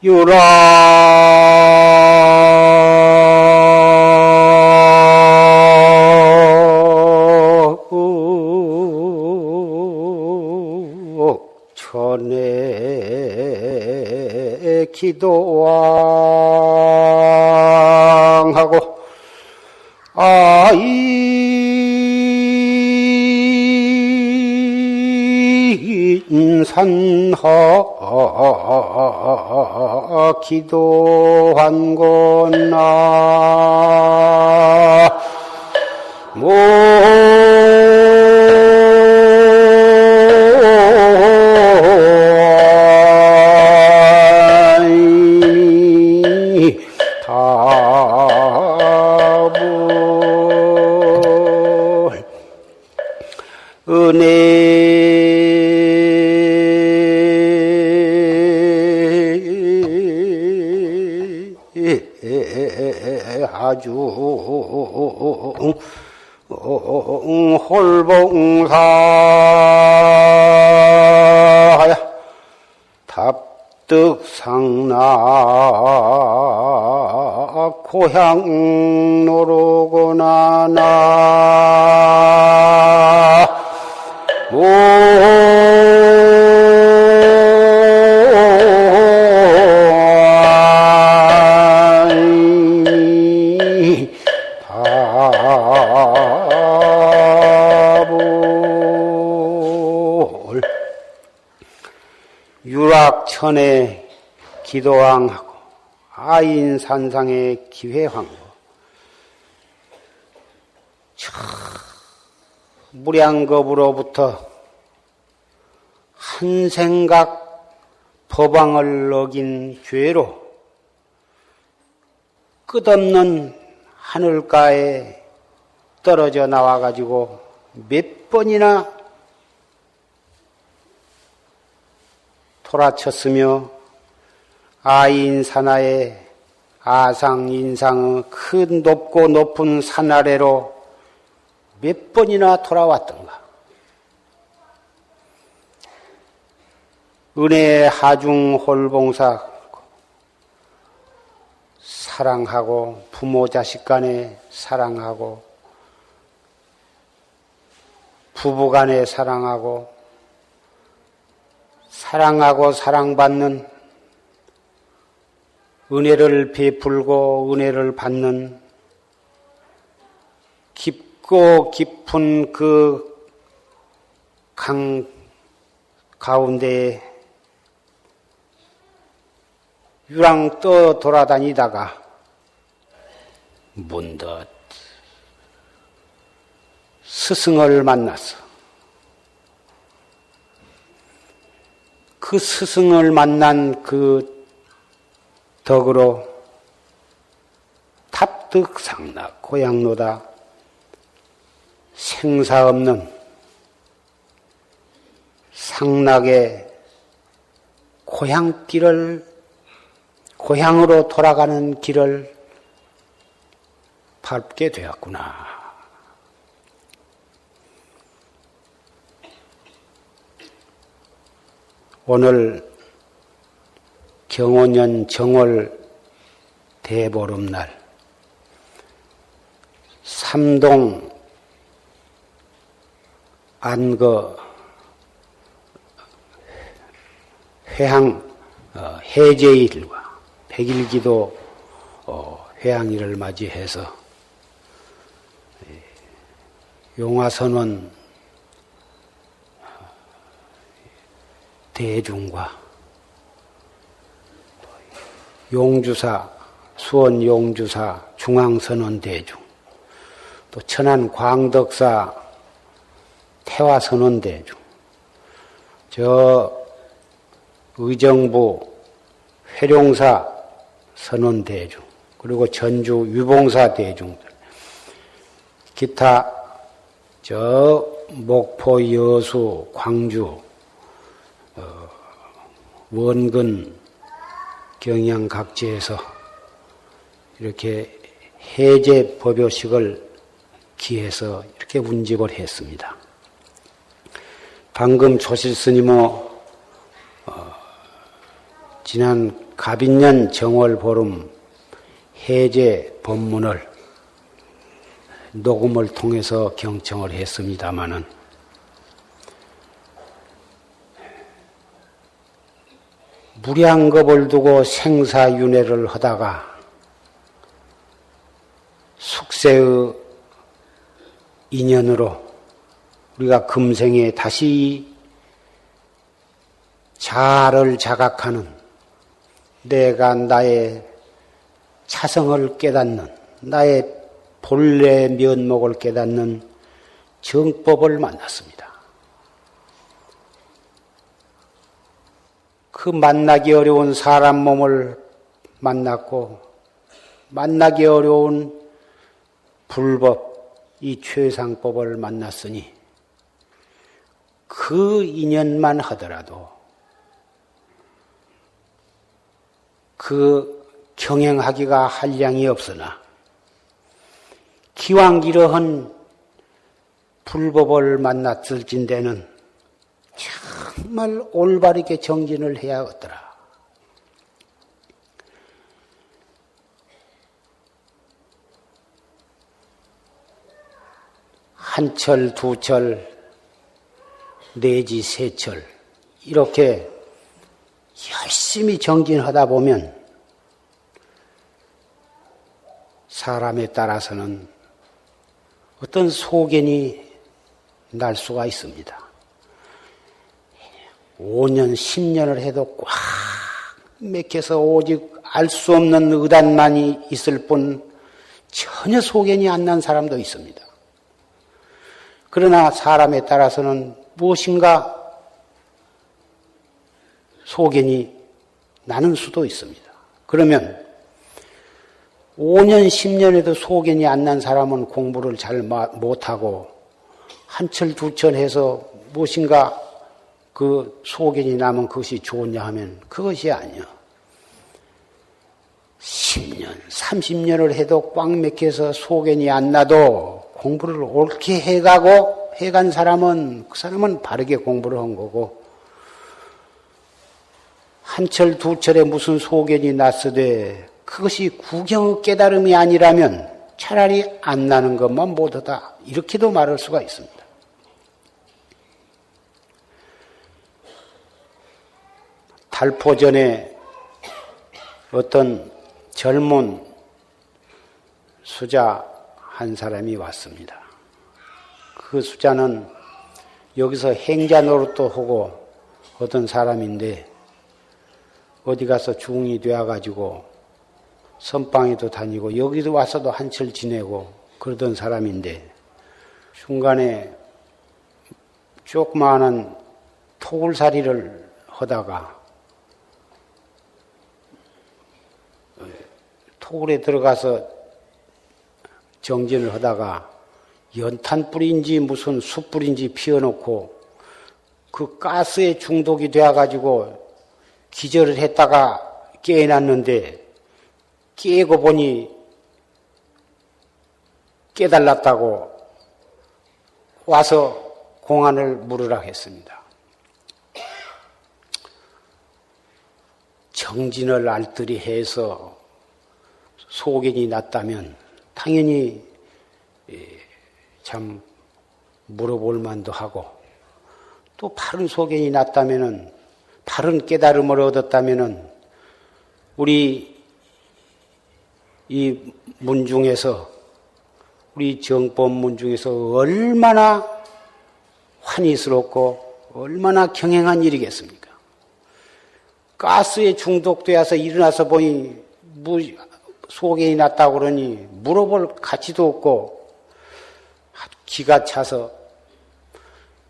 유라 천에 기도왕하고 인산하 기도한거나 모 아주 홀봉사야 답득상나 고향 노르고나 나 유락천에 기도왕하고 아인산상에 기회황고 무량겁으로부터 한 생각 법왕을 어긴 죄로 끝없는 하늘가에 떨어져 나와가지고 몇 번이나 돌아쳤으며 아인산하의 아상인상의 큰 높고 높은 산 아래로 몇 번이나 돌아왔던가. 은혜의 하중 홀봉사 사랑하고 부모 자식 간에 사랑하고 부부 간에 사랑하고 사랑받는 은혜를 베풀고 은혜를 받는 깊고 깊은 그 강 가운데에 유랑 떠 돌아다니다가 문득 스승을 만났어. 그 스승을 만난 그 덕으로 탑득상락 고향로다 생사 없는 상락의 고향으로 돌아가는 길을 밟게 되었구나. 오늘 경오년 정월 대보름날 삼동 안거 회항 해제일과 백일기도 회항일을 맞이해서 용화선원 대중과 용주사 수원 용주사 중앙선원 대중 또 천안 광덕사 태화선원 대중 저 의정부 회룡사 선원 대중 그리고 전주 유봉사 대중들 기타 저 목포 여수 광주 원근 경양 각지에서 이렇게 해제 법요식을 기해서 이렇게 운집을 했습니다. 방금 조실 스님의 지난 갑인년 정월보름 해제 법문을 녹음을 통해서 경청을 했습니다마는 무량겁을 두고 생사윤회를 하다가 숙세의 인연으로 우리가 금생에 다시 자아를 자각하는, 내가 나의 차성을 깨닫는, 나의 본래 면목을 깨닫는 정법을 만났습니다. 그 만나기 어려운 사람 몸을 만났고, 만나기 어려운 불법, 이 최상법을 만났으니 그 인연만 하더라도 그 경행하기가 한량이 없으나 기왕 이러한 불법을 만났을진대는 정말 올바르게 정진을 해야겠더라. 한 철, 두 철, 내지 세 철 이렇게 열심히 정진하다 보면 사람에 따라서는 어떤 소견이 날 수가 있습니다. 5년, 10년을 해도 꽉 맥혀서 오직 알 수 없는 의단만이 있을 뿐 전혀 소견이 안 난 사람도 있습니다. 그러나 사람에 따라서는 무엇인가 소견이 나는 수도 있습니다. 그러면 5년, 10년에도 소견이 안 난 사람은 공부를 잘 못하고 한철, 두철 해서 무엇인가 그 소견이 나면 그것이 좋냐 하면 그것이 아니요. 10년, 30년을 해도 꽉 맥혀서 소견이 안 나도 공부를 옳게 해간 사람은 그 사람은 바르게 공부를 한 거고, 한철, 두철에 무슨 소견이 났으되 그것이 구경의 깨달음이 아니라면 차라리 안 나는 것만 못하다, 이렇게도 말할 수가 있습니다. 달포 전에 어떤 젊은 수자 한 사람이 왔습니다. 그 수자는 여기서 행자 노릇도 하고 어떤 사람인데 어디 가서 중이 되어가지고 선방에도 다니고 여기도 와서도 한철 지내고 그러던 사람인데 중간에 조그마한 토굴살이를 하다가 토굴에 들어가서 정진을 하다가 연탄불인지 무슨 숯불인지 피워놓고 그 가스에 중독이 되어가지고 기절을 했다가 깨어났는데 깨고 보니 깨달았다고 와서 공안을 물으라 했습니다. 정진을 알뜰히 해서 소견이 났다면 당연히 참 물어볼 만도 하고, 또 바른 소견이 났다면은, 바른 깨달음을 얻었다면은 우리 이 문중에서, 우리 정법 문중에서 얼마나 환희스럽고 얼마나 경행한 일이겠습니까? 가스에 중독되어서 일어나서 보니 소견이 났다고 그러니 물어볼 가치도 없고 기가 차서,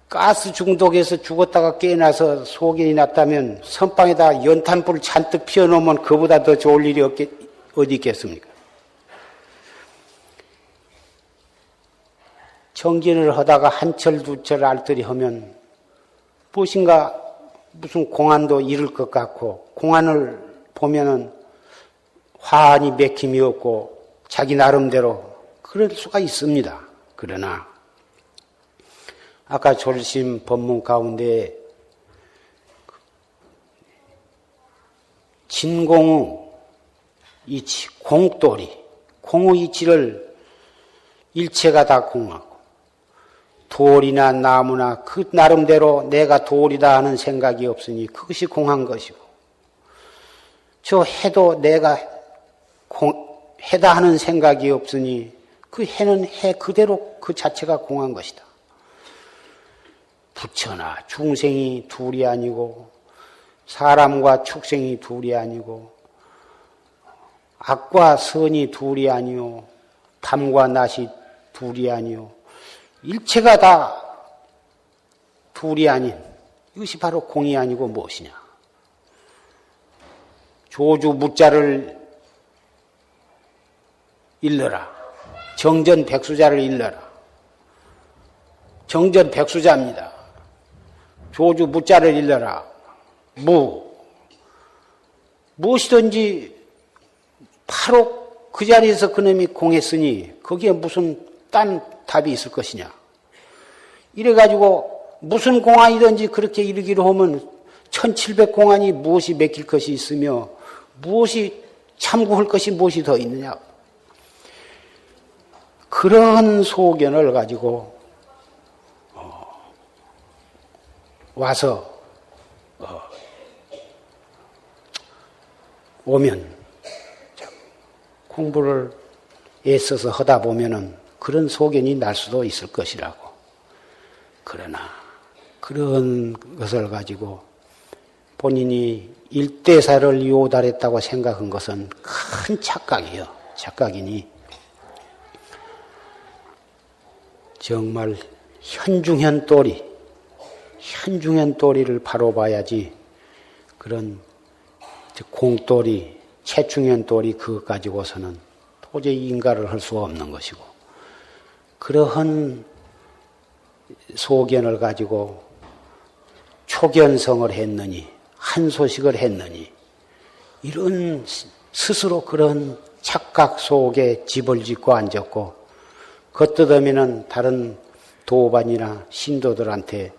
가스 중독에서 죽었다가 깨어나서 소견이 났다면 선방에다 연탄불 잔뜩 피워놓으면 그보다 더 좋을 일이 어디 있겠습니까? 정진을 하다가 한철 두철 알뜰히 하면 무엇인가 무슨 공안도 이룰 것 같고, 공안을 보면은 화환이 맥힘이 없고 자기 나름대로 그럴 수가 있습니다. 그러나 아까 졸심 법문 가운데 진공의 이치, 공돌이, 공의 이치를 일체가 다 공하고 돌이나 나무나 그 나름대로 내가 돌이다 하는 생각이 없으니 그것이 공한 것이고 저 해도 내가 해다 하는 생각이 없으니 그 해는 해 그대로 그 자체가 공한 것이다. 부처나 중생이 둘이 아니고 사람과 축생이 둘이 아니고 악과 선이 둘이 아니요 밤과 낮이 둘이 아니요 일체가 다 둘이 아닌 이것이 바로 공이 아니고 무엇이냐. 조주 무자를 일러라. 정전 백수자를 일러라. 정전 백수자입니다. 조주 무자를 일러라. 무엇이든지 바로 그 자리에서 그놈이 공했으니 거기에 무슨 딴 답이 있을 것이냐. 이래가지고 무슨 공안이든지 그렇게 이르기로 하면 1700공안이 무엇이 맥힐 것이 있으며 무엇이 참고할 것이 무엇이 더 있느냐. 그런 소견을 가지고 와서 오면 공부를 애써서 하다 보면은 그런 소견이 날 수도 있을 것이라고. 그러나 그런 것을 가지고 본인이 일대사를 요달했다고 생각한 것은 큰 착각이요. 착각이니 정말 현중현도리, 현중현도리를 바로 봐야지 그런 공도리, 최중현도리 그것 가지고서는 도저히 인가를 할 수가 없는 것이고 그러한 소견을 가지고 초견성을 했느니 한소식을 했느니 이런 스스로 그런 착각 속에 집을 짓고 앉았고 겉뜯으면은 다른 도반이나 신도들한테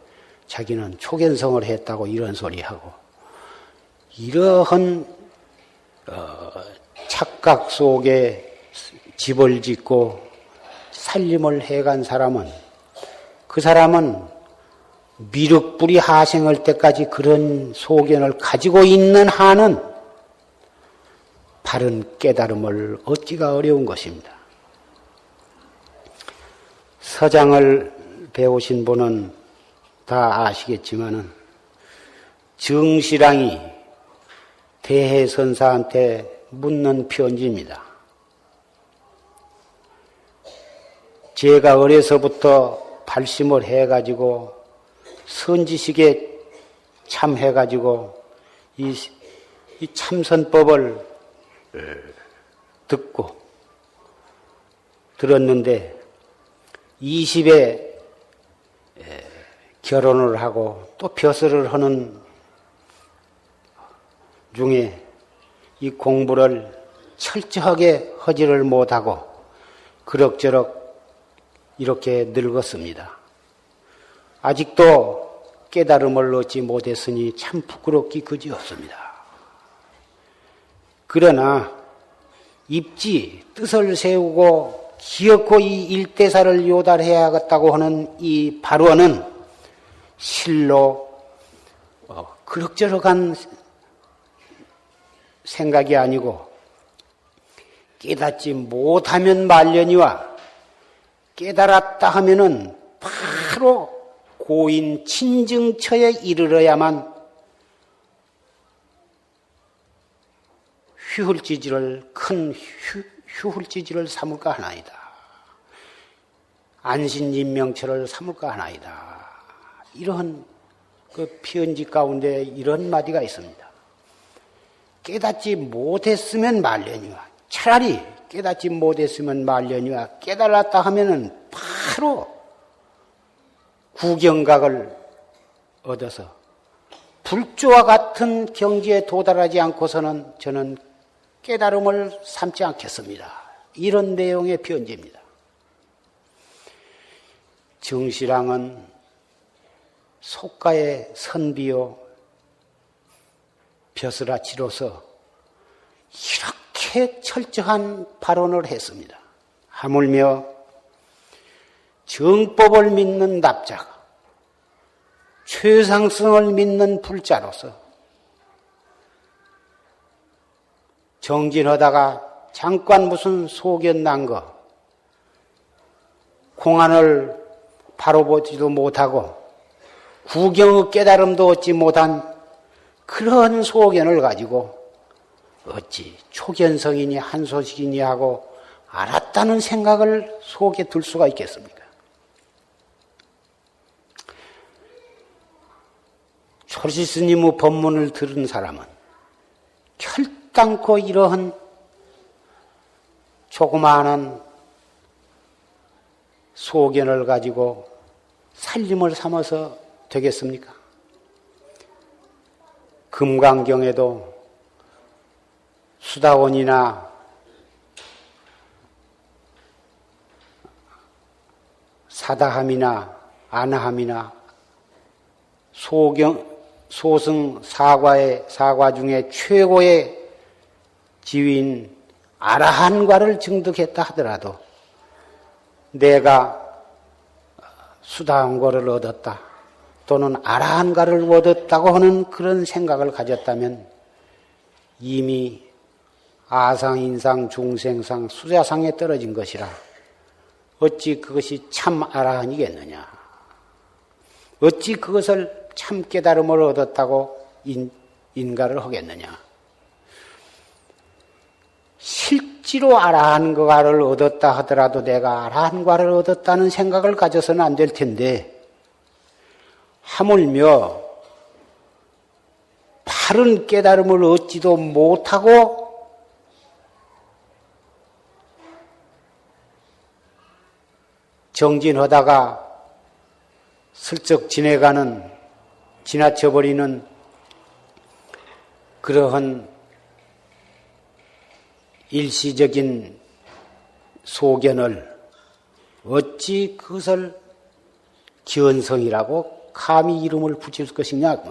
자기는 초견성을 했다고 이런 소리하고 이러한 착각 속에 집을 짓고 살림을 해간 사람은 그 사람은 미륵불이 하생할 때까지 그런 소견을 가지고 있는 한은 바른 깨달음을 얻기가 어려운 것입니다. 서장을 배우신 분은 다 아시겠지만은 정실랑이 대해선사한테 묻는 편지입니다. 제가 어려서부터 발심을 해가지고 선지식에 참해가지고 이 참선법을 들었는데 20에 결혼을 하고 또 벼슬을 하는 중에 이 공부를 철저하게 하지를 못하고 그럭저럭 이렇게 늙었습니다. 아직도 깨달음을 얻지 못했으니 참 부끄럽기 그지없습니다. 그러나 입지 뜻을 세우고 기어코 이 일대사를 요달해야겠다고 하는 이 발언은 실로 그럭저럭한 생각이 아니고 깨닫지 못하면 말려니와 깨달았다 하면은 바로 고인 친증처에 이르러야만 큰 휴hul지지를 삼을까 하나이다. 안신인명처를 삼을까 하나이다. 이런 그 편지 가운데 이런 마디가 있습니다. 깨닫지 못했으면 말려니와 차라리 깨닫지 못했으면 말려니와 깨달았다 하면은 바로 구경각을 얻어서 불조와 같은 경지에 도달하지 않고서는 저는 깨달음을 삼지 않겠습니다. 이런 내용의 편지입니다. 정실랑은 속가의 선비요 벼슬아치로서 이렇게 철저한 발언을 했습니다. 하물며 정법을 믿는 납자가 최상승을 믿는 불자로서 정진하다가 잠깐 무슨 소견 난 거, 공안을 바로 보지도 못하고 구경의 깨달음도 얻지 못한 그런 소견을 가지고 어찌 초견성이니 한소식이니 하고 알았다는 생각을 속에 들 수가 있겠습니까? 초시 스님의 법문을 들은 사람은 결단코 이러한 조그마한 소견을 가지고 살림을 삼아서 되겠습니까? 금강경에도 수다원이나 사다함이나 아나함이나 소승 사과 중에 최고의 지위인 아라한과를 증득했다 하더라도 내가 수다원과를 얻었다 또는 아라한과를 얻었다고 하는 그런 생각을 가졌다면 이미 아상인상 중생상 수자상에 떨어진 것이라 어찌 그것이 참 아라한이겠느냐. 어찌 그것을 참 깨달음을 얻었다고 인가를 하겠느냐. 실제로 아라한과를 얻었다 하더라도 내가 아라한과를 얻었다는 생각을 가져서는 안 될 텐데 하물며 바른 깨달음을 얻지도 못하고 정진하다가 슬쩍 지나쳐버리는 그러한 일시적인 소견을 어찌 그것을 견성이라고 감히 이름을 붙일 것이냐.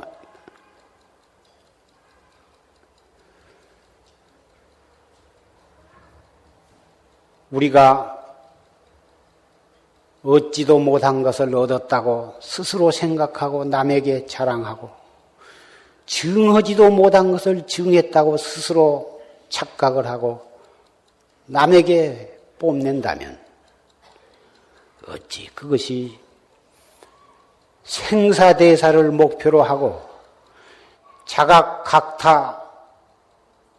우리가 얻지도 못한 것을 얻었다고 스스로 생각하고 남에게 자랑하고 증하지도 못한 것을 증했다고 스스로 착각을 하고 남에게 뽐낸다면 어찌 그것이 생사대사를 목표로 하고 자각각타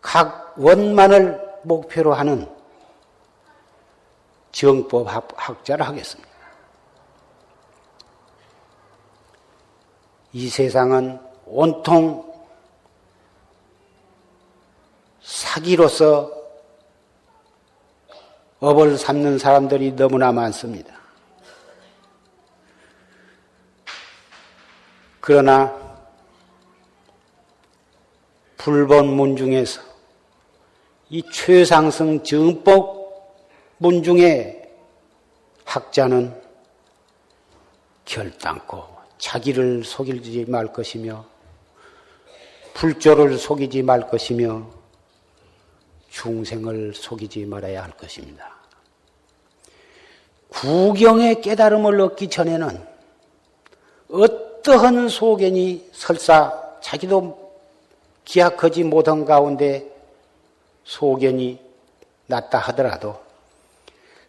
각 원만을 목표로 하는 정법학자를 하겠습니다. 이 세상은 온통 사기로서 업을 삼는 사람들이 너무나 많습니다. 그러나 불본문 중에서 이 최상승 정법문 중에 학자는 결단코 자기를 속이지 말 것이며 불조를 속이지 말 것이며 중생을 속이지 말아야 할 것입니다. 구경의 깨달음을 얻기 전에는 어떠한 소견이 설사 자기도 기약하지 못한 가운데 소견이 났다 하더라도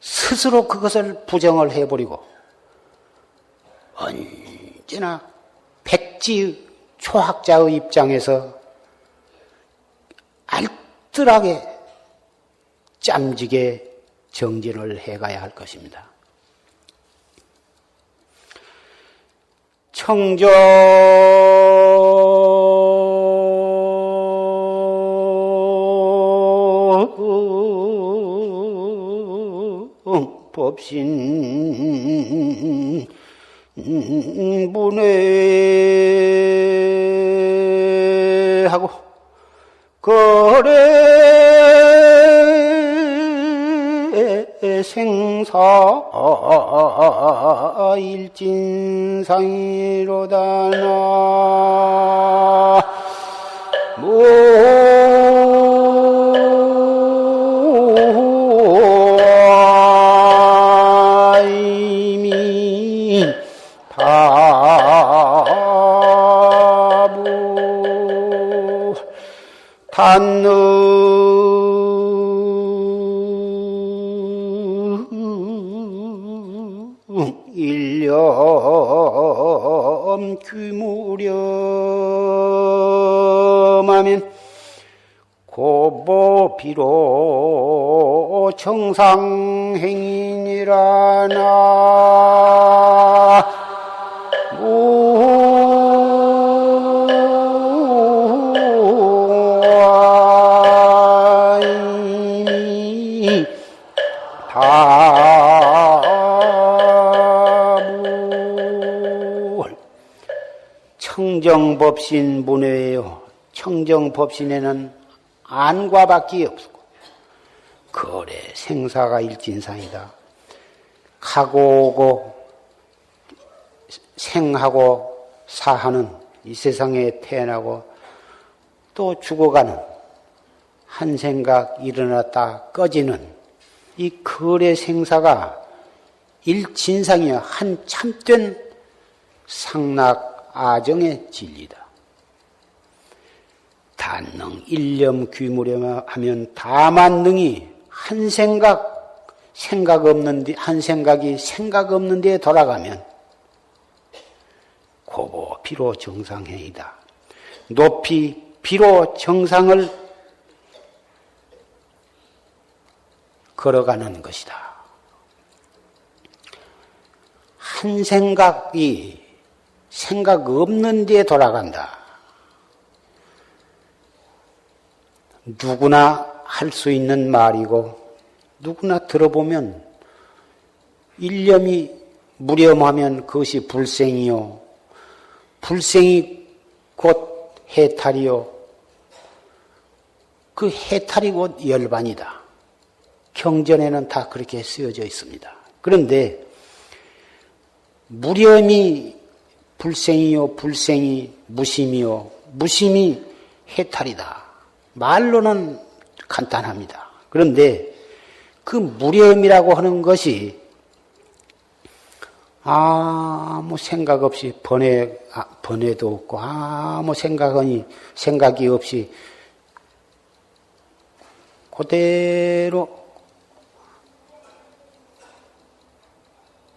스스로 그것을 부정을 해버리고 언제나 백지 초학자의 입장에서 알뜰하게 짬지게 정진을 해가야 할 것입니다. 청정 법신 문외하고 거래 생사 일진상이로다 나 한느 일념 규무렴하면 고보 비로 정상행인이라 나 청정법신 문외요. 청정법신에는 안과 밖에 없고 거래 생사가 일진상이다. 가고 오고 생하고 사하는 이 세상에 태어나고 또 죽어가는 한 생각 일어났다 꺼지는 이 거래 생사가 일진상이여 한 참된 상락 아정의 진리다. 단능 일념 규무렴 하면 다만 능히 한 생각 없는데 한 생각이 생각 없는 데에 돌아가면 고보 비로 정상행이다. 높이 비로 정상을 걸어가는 것이다. 한 생각이 생각 없는 데에 돌아간다. 누구나 할 수 있는 말이고 누구나 들어보면 일념이 무렴하면 그것이 불생이요. 불생이 곧 해탈이요. 그 해탈이 곧 열반이다. 경전에는 다 그렇게 쓰여져 있습니다. 그런데 무렴이 불생이요. 불생이 무심이요. 무심이 해탈이다. 말로는 간단합니다. 그런데 그 무렴이라고 하는 것이 아무 생각 없이 번뇌도 없고 아무 생각이 없이 그대로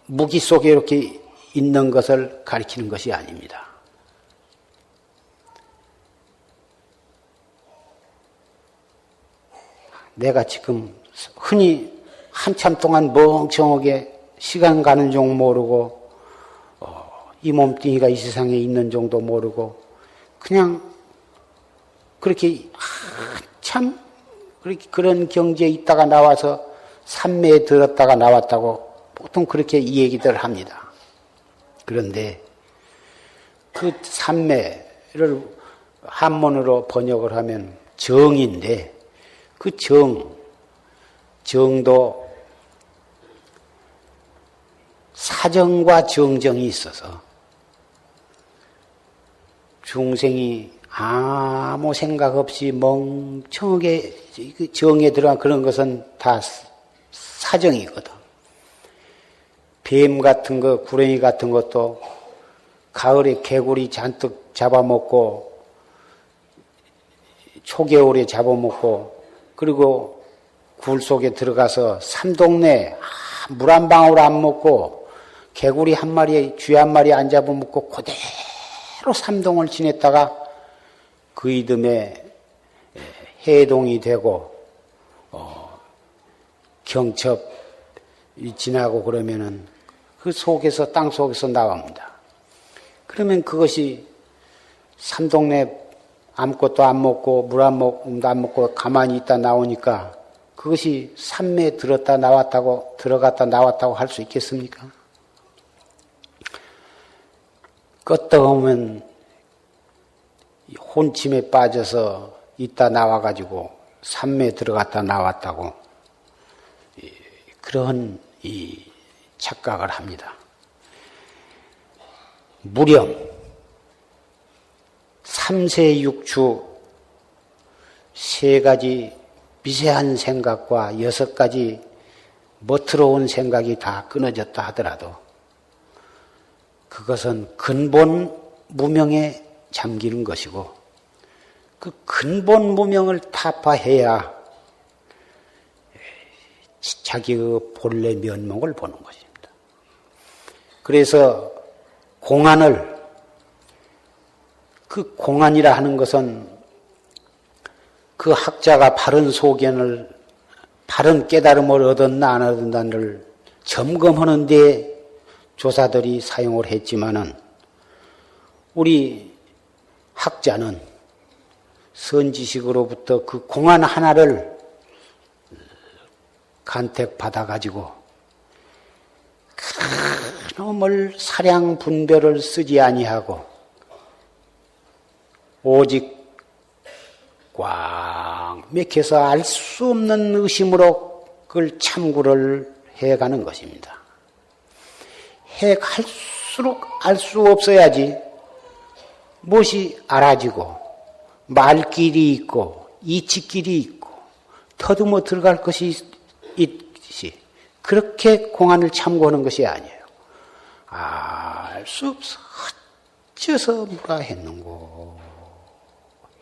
무기 속에 이렇게 있는 것을 가리키는 것이 아닙니다. 내가 지금 흔히 한참 동안 멍청하게 시간 가는 줄 모르고 이 몸뚱이가 이 세상에 있는 정도 모르고 그냥 그렇게 한참 그런 경지에 있다가 나와서 삼매에 들었다가 나왔다고 보통 그렇게 이 얘기들 합니다. 그런데 그 삼매를 한문으로 번역을 하면 정인데 그 정도 사정과 정정이 있어서 중생이 아무 생각 없이 멍청하게 정에 들어간 그런 것은 다 사정이거든. 뱀 같은 거, 구렁이 같은 것도 가을에 개구리 잔뜩 잡아먹고 초겨울에 잡아먹고 그리고 굴 속에 들어가서 삼동네 물 한 방울 안 먹고 개구리 한 마리, 쥐 한 마리 안 잡아먹고 그대로 삼동을 지냈다가 그 이듬해 해동이 되고 경첩이 지나고 그러면은 그 속에서 땅 속에서 나옵니다. 그러면 그것이 삼동네 아무것도 안 먹고 물 안 먹고 가만히 있다 나오니까 그것이 삼매에 들었다 나왔다고 들어갔다 나왔다고 할 수 있겠습니까? 껐다 보면 혼침에 빠져서 있다 나와가지고 삼매에 들어갔다 나왔다고 그런 이 착각을 합니다. 무렴, 삼세육추 세 가지 미세한 생각과 6가지 멋스러운 생각이 다 끊어졌다 하더라도 그것은 근본 무명에 잠기는 것이고 그 근본 무명을 타파해야 자기의 본래 면목을 보는 것입니다. 그래서 그 공안이라 하는 것은 그 학자가 바른 소견을, 바른 깨달음을 얻었나 안 얻었나를 점검하는 데 조사들이 사용을 했지만은 우리 학자는 선지식으로부터 그 공안 하나를 간택받아가지고 그놈을 사량 분별을 쓰지 아니하고 오직 꽉 맥혀서 알 수 없는 의심으로 그걸 참고를 해가는 것입니다. 해갈수록 알 수 없어야지 무엇이 알아지고 말길이 있고 이치길이 있고 더듬어 들어갈 것이 있지. 그렇게 공안을 참고하는 것이 아니에요. 알 수 없어. 어째서 뭐라 했는고.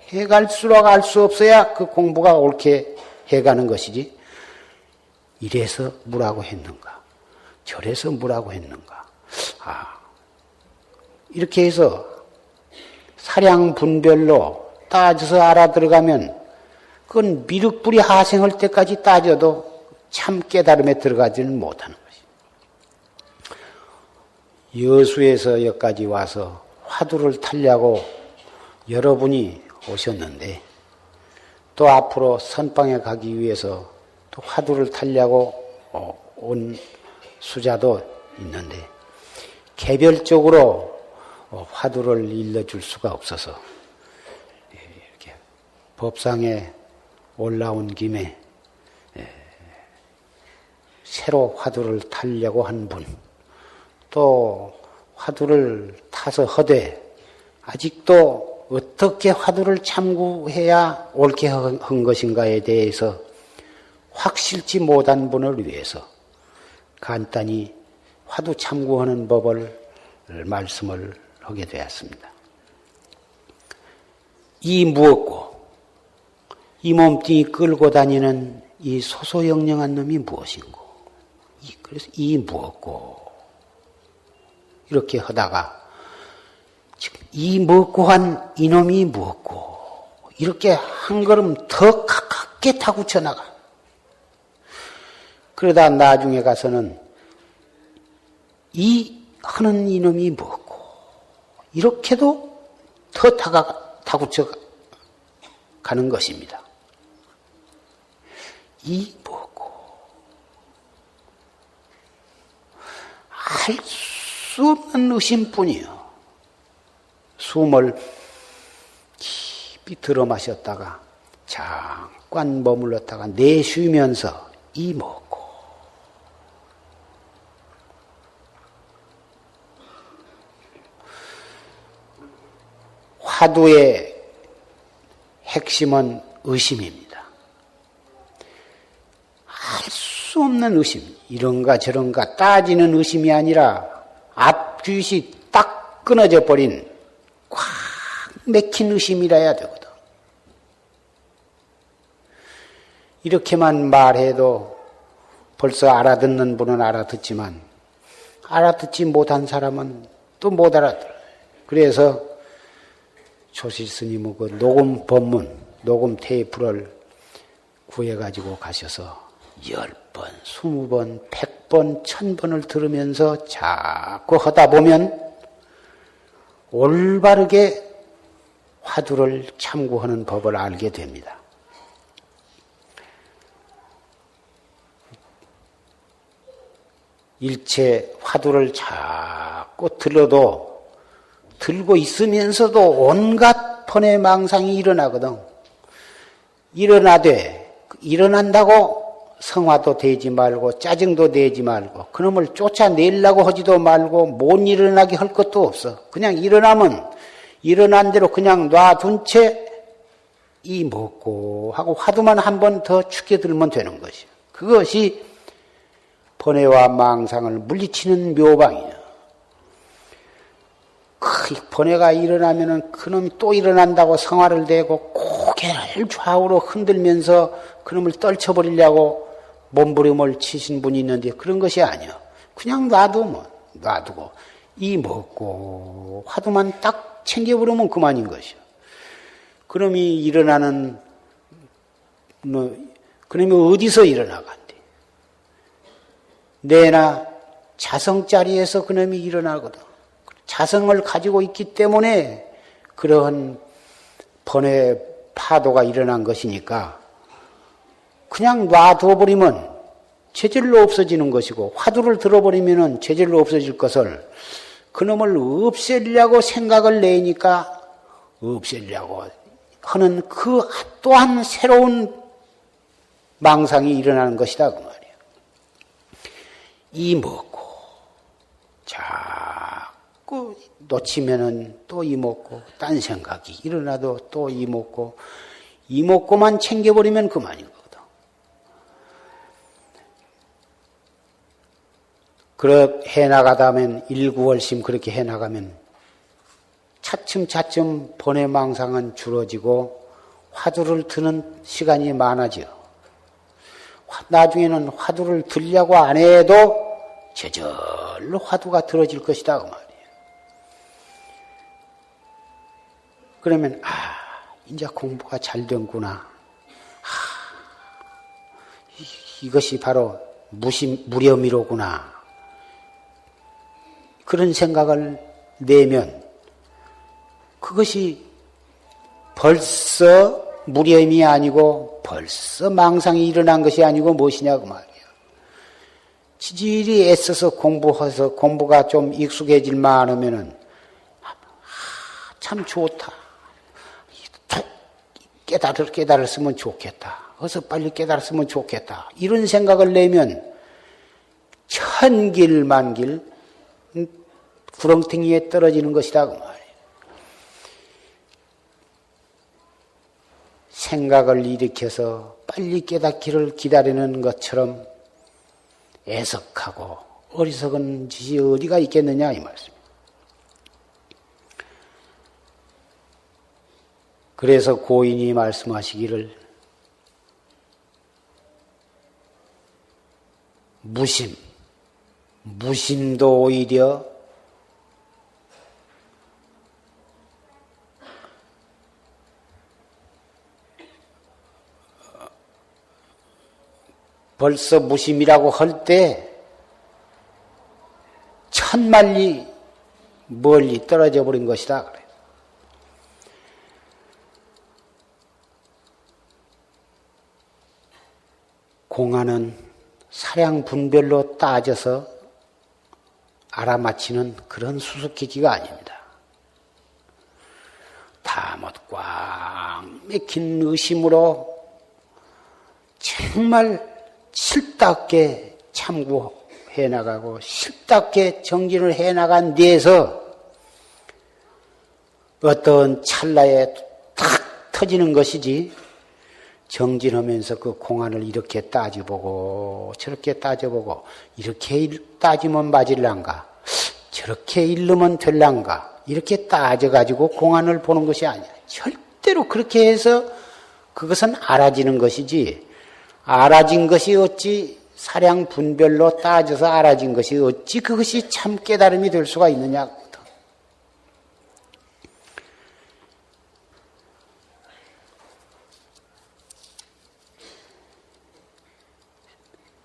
해갈수록 알 수 없어야 그 공부가 옳게 해가는 것이지. 이래서 뭐라고 했는가. 저래서 뭐라고 했는가. 이렇게 해서 사량 분별로 따져서 알아들어가면 그건 미륵불이 하생할 때까지 따져도 참 깨달음에 들어가지는 못하는 것이죠. 여수에서 여기까지 와서 화두를 타려고 여러분이 오셨는데 또 앞으로 선방에 가기 위해서 또 화두를 타려고 온 수자도 있는데 개별적으로 화두를 일러줄 수가 없어서 이렇게 법상에 올라온 김에 새로 화두를 타려고 한 분, 또 화두를 타서 허되 아직도 어떻게 화두를 참고해야 옳게 한 것인가에 대해서 확실치 못한 분을 위해서 간단히 화두 참고하는 법을 말씀을 하게 되었습니다. 이 무엇고 이 몸뚱이 끌고 다니는 이 소소영령한 놈이 무엇인고 그래서 이 무엇고 이렇게 하다가 지금 이 먹고 한 이놈이 무엇고 이렇게 한 걸음 더 가깝게 타구쳐 나가. 그러다 나중에 가서는 이 하는 이놈이 무엇고 이렇게도 더 타구쳐 가는 것입니다. 이 무엇고 알 수 없는 의심뿐이요. 숨을 깊이 들어 마셨다가 잠깐 머물렀다가 내쉬면서 이 먹고 화두의 핵심은 의심입니다. 알 수 없는 의심, 이런가 저런가 따지는 의심이 아니라 앞귀시 딱 끊어져 버린 꽉 맥힌 의심이라야 되거든. 이렇게만 말해도 벌써 알아듣는 분은 알아듣지만 알아듣지 못한 사람은 또 못 알아들어요. 그래서 조실 스님은 그 녹음 법문, 녹음 테이프를 구해가지고 가셔서 10번, 20번, 100번, 1000번을 들으면서 자꾸 하다 보면 올바르게 화두를 참고하는 법을 알게 됩니다. 일체 화두를 자꾸 들고 있으면서도 온갖 번뇌 망상이 일어나거든. 일어난다고 성화도 되지 말고 짜증도 내지 말고 그놈을 쫓아내려고 하지도 말고 못 일어나게 할 것도 없어. 그냥 일어나면 일어난 대로 그냥 놔둔 채 이 먹고 하고 화두만 한 번 더 축게 들면 되는 것이야. 그것이 번뇌와 망상을 물리치는 묘방이야. 큰 번뇌가 일어나면은 그놈이 또 일어난다고 성화를 대고 고개를 좌우로 흔들면서 그놈을 떨쳐버리려고 몸부림을 치신 분이 있는데 그런 것이 아니야. 그냥 놔두고 이 먹고 화두만 딱 챙겨버리면 그만인 것이야. 그놈이 일어나는 그놈이 어디서 일어나간대? 내나 자성자리에서 그놈이 일어나거든. 자성을 가지고 있기 때문에 그러한 번뇌 파도가 일어난 것이니까 그냥 놔둬버리면 제절로 없어지는 것이고 화두를 들어버리면 제절로 없어질 것을 그놈을 없애려고 생각을 내니까 없애려고 하는 그 또한 새로운 망상이 일어나는 것이다 그 말이야. 이 먹고 자꾸 놓치면은 또 이 먹고 딴 생각이 일어나도 또 이 먹고만 챙겨버리면 그만인 거거든. 그렇게 해나가다면 일구월심 그렇게 해나가면 차츰차츰 번뇌망상은 줄어지고 화두를 드는 시간이 많아져. 나중에는 화두를 들려고 안 해도 저절로 화두가 들어질 것이다 그 말이에요. 그러면 이제 공부가 잘 된구나. 이것이 바로 무렴이로구나. 그런 생각을 내면 그것이 벌써 무렴이 아니고 벌써 망상이 일어난 것이 아니고 무엇이냐 그 말이에요. 지질이 애써서 공부해서 공부가 좀 익숙해질만 하면은 참 좋다. 깨달았으면 좋겠다. 어서 빨리 깨달았으면 좋겠다. 이런 생각을 내면 천길만길 구렁텅이에 떨어지는 것이다 그 말이에요. 생각을 일으켜서 빨리 깨닫기를 기다리는 것처럼 애석하고 어리석은 짓이 어디가 있겠느냐 이 말씀입니다. 그래서 고인이 말씀하시기를 무심도 오히려 벌써 무심이라고 할 때 천만리 멀리 떨어져 버린 것이다. 그래. 공안은 사량 분별로 따져서 알아맞히는 그런 수수께끼가 아닙니다. 다 못 꽉 맥힌 의심으로 정말 실답게 참고해 나가고 실답게 정진을 해 나간 뒤에서 어떤 찰나에 탁 터지는 것이지 정진하면서 그 공안을 이렇게 따져보고 저렇게 따져보고 이렇게 따지면 맞을란가 저렇게 읽으면 될란가 이렇게 따져가지고 공안을 보는 것이 아니야. 절대로 그렇게 해서 그것은 알아지는 것이지 알아진 것이 어찌 사량 분별로 따져서 알아진 것이 어찌 그것이 참 깨달음이 될 수가 있느냐.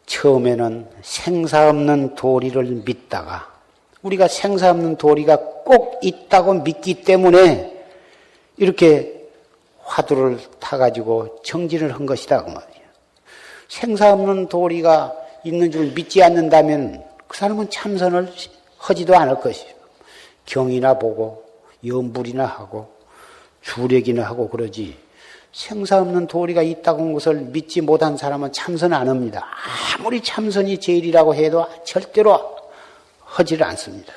처음에는 생사 없는 도리를 믿다가 우리가 생사 없는 도리가 꼭 있다고 믿기 때문에 이렇게 화두를 타가지고 정진을 한 것이다 그 말이에요. 생사 없는 도리가 있는 줄 믿지 않는다면 그 사람은 참선을 하지도 않을 것이에요. 경이나 보고 염불이나 하고 주력이나 하고 그러지 생사 없는 도리가 있다고 하는 것을 믿지 못한 사람은 참선 안 합니다. 아무리 참선이 제일이라고 해도 절대로 하지를 않습니다.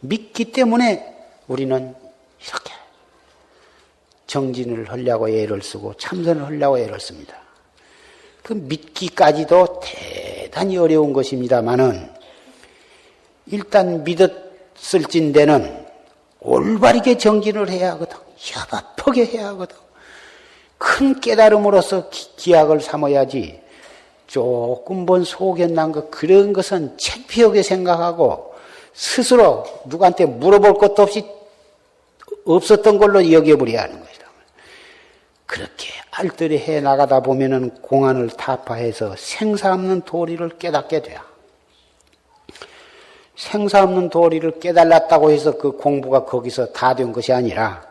믿기 때문에 우리는 이렇게 정진을 하려고 애를 쓰고 참선을 하려고 애를 씁니다. 그 믿기까지도 대단히 어려운 것입니다마는 일단 믿었을진대는 올바르게 정진을 해야 하거든. 협업하게 해야 하거든. 큰 깨달음으로써 기약을 삼아야지. 조금 본 속에 난 것, 그런 것은 창피하게 생각하고 스스로 누구한테 물어볼 것도 없이 없었던 걸로 여겨버려야 하는 것이다. 그렇게 알뜰히 해 나가다 보면은 공안을 타파해서 생사 없는 도리를 깨닫게 돼요. 생사 없는 도리를 깨달았다고 해서 그 공부가 거기서 다 된 것이 아니라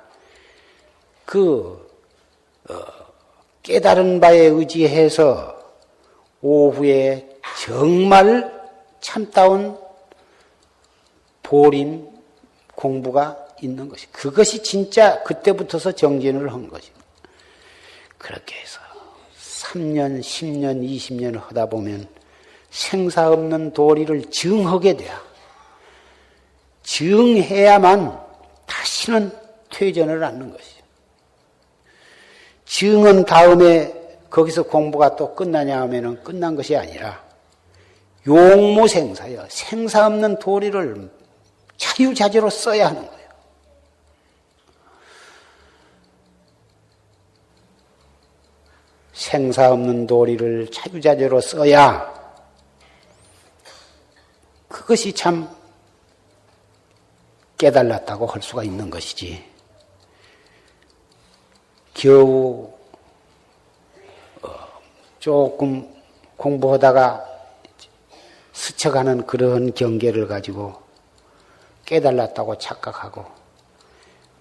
깨달은 바에 의지해서 오후에 정말 참다운 보림 공부가 있는 것이, 그것이 진짜 그때부터서 정진을 한 것입니다. 그렇게 해서 3년, 10년, 20년을 하다 보면 생사 없는 도리를 증하게 돼요. 증해야만 다시는 퇴전을 않는 것이죠. 증은 다음에 거기서 공부가 또 끝나냐 하면은 끝난 것이 아니라 용무생사여, 생사 없는 도리를 자유자재로 써야 하는 거예요. 생사 없는 도리를 자유자재로 써야 그것이 참 깨달았다고 할 수가 있는 것이지. 겨우 조금 공부하다가 스쳐가는 그런 경계를 가지고 깨달았다고 착각하고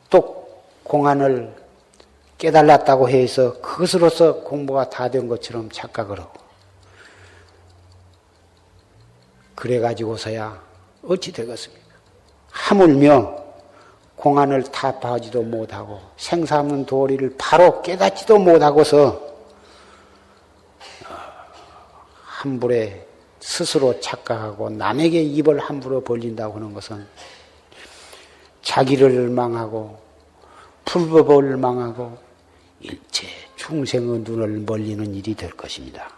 또 공안을 깨달았다고 해서 그것으로서 공부가 다 된 것처럼 착각을 하고 그래가지고서야 어찌 되겠습니까? 하물며 공안을 타파하지도 못하고 생사 없는 도리를 바로 깨닫지도 못하고서 함부로 스스로 착각하고 남에게 입을 함부로 벌린다고 하는 것은 자기를 망하고 불법을 망하고 일체 중생의 눈을 멀리는 일이 될 것입니다.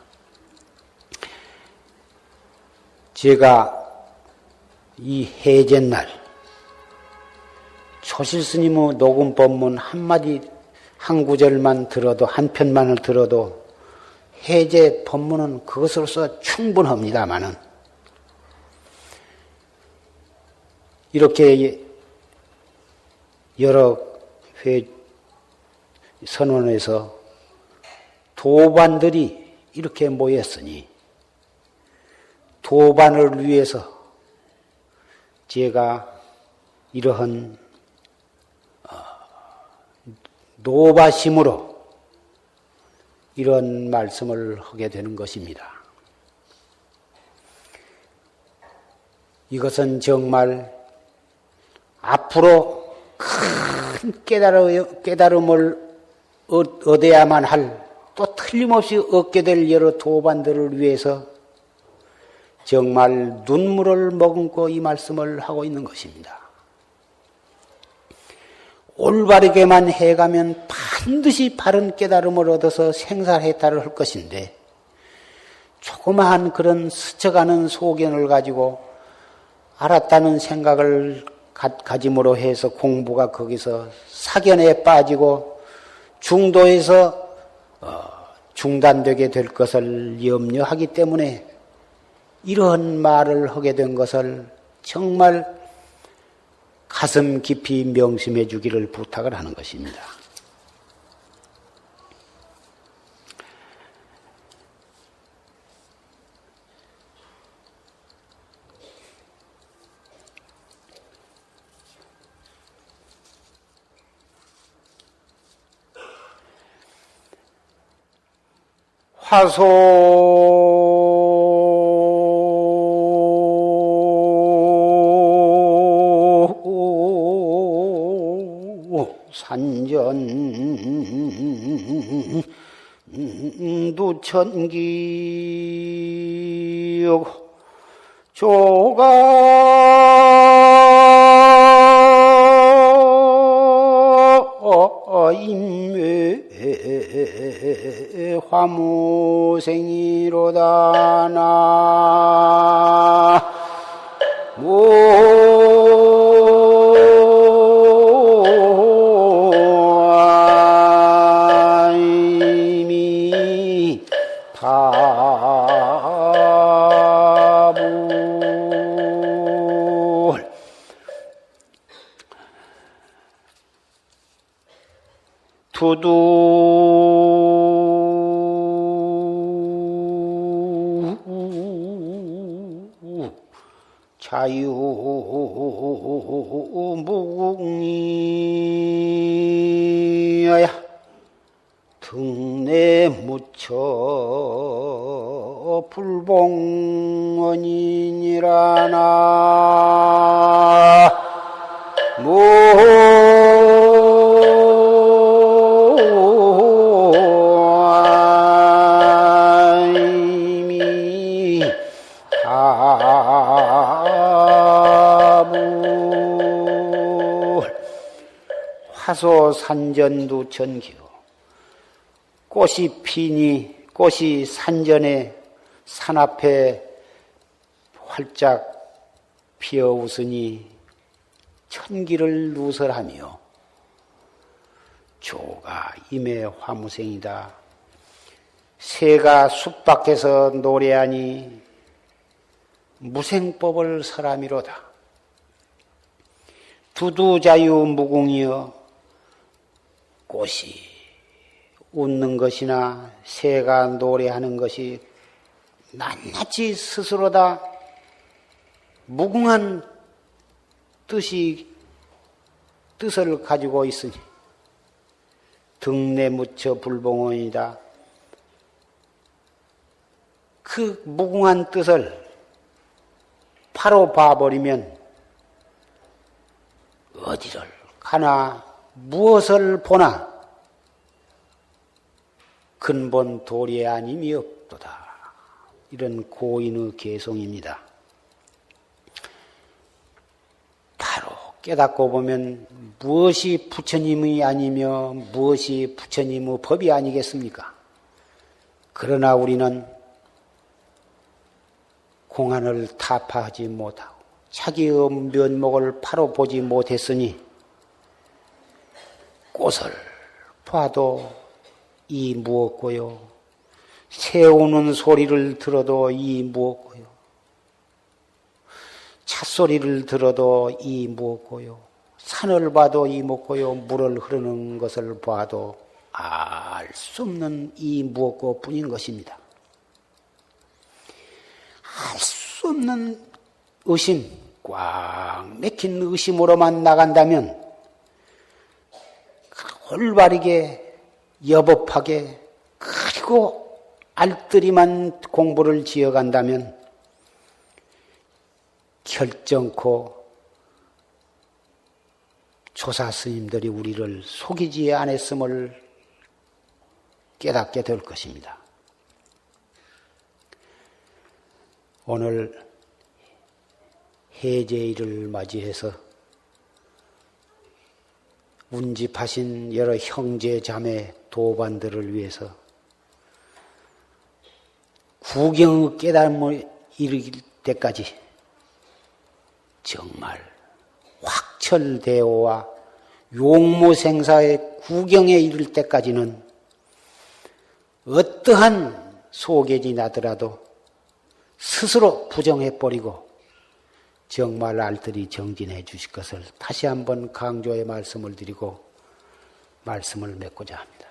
제가 이 해제날 조실스님의 녹음 법문 한마디 한 구절만 들어도 한 편만을 들어도 해제 법문은 그것으로서 충분합니다마는 이렇게 여러 회 선언에서 도반들이 이렇게 모였으니 도반을 위해서 제가 이러한 노바심으로 이런 말씀을 하게 되는 것입니다. 이것은 정말 앞으로 큰 깨달음을 얻어야만 할, 또 틀림없이 얻게 될 여러 도반들을 위해서 정말 눈물을 머금고 이 말씀을 하고 있는 것입니다. 올바르게만 해가면 반드시 바른 깨달음을 얻어서 생사해탈을 할 것인데 조그마한 그런 스쳐가는 소견을 가지고 알았다는 생각을 가짐으로 해서 공부가 거기서 사견에 빠지고 중도에서 중단되게 될 것을 염려하기 때문에 이러한 말을 하게 된 것을 정말 가슴 깊이 명심해 주기를 부탁을 하는 것입니다. 산전 누천기 조가 인묘 화무생이로다 나 두두 자유무궁이야 등내 묻혀 불봉원이니라나 화소산전두 전기요. 꽃이 피니 꽃이 산전에 산 앞에 활짝 피어웃으니 천기를 누설하며 조가 임의 화무생이다. 새가 숲 밖에서 노래하니 무생법을 설함이로다. 두두자유 무궁이여 꽃이 웃는 것이나 새가 노래하는 것이 낱낱이 스스로다 무궁한 뜻을 가지고 있으니 등내 묻혀 불봉원이다. 그 무궁한 뜻을 바로 봐버리면 어디를 가나 무엇을 보나 근본 도리의 아님이 없도다. 이런 고인의 개송입니다. 바로 깨닫고 보면 무엇이 부처님이 아니며 무엇이 부처님의 법이 아니겠습니까? 그러나 우리는 공안을 타파하지 못하고 자기의 면목을 바로 보지 못했으니 꽃을 봐도 이 무엇고요. 새 우는 소리를 들어도 이 무엇고요. 찻소리를 들어도 이 무엇고요. 산을 봐도 이 무엇고요. 물을 흐르는 것을 봐도 알 수 없는 이 무엇고 뿐인 것입니다. 알 수 없는 의심, 꽉 막힌 의심으로만 나간다면 올바르게 여법하게 그리고 알뜰히만 공부를 지어간다면 결정코 조사 스님들이 우리를 속이지 않았음을 깨닫게 될 것입니다. 오늘 해제일을 맞이해서 운집하신 여러 형제 자매 도반들을 위해서 구경의 깨달음을 이르길 때까지 정말 확철대오와 용모생사의 구경에 이를 때까지는 어떠한 소견이 나더라도 스스로 부정해버리고 정말 알뜰히 정진해 주실 것을 다시 한번 강조의 말씀을 드리고 말씀을 맺고자 합니다.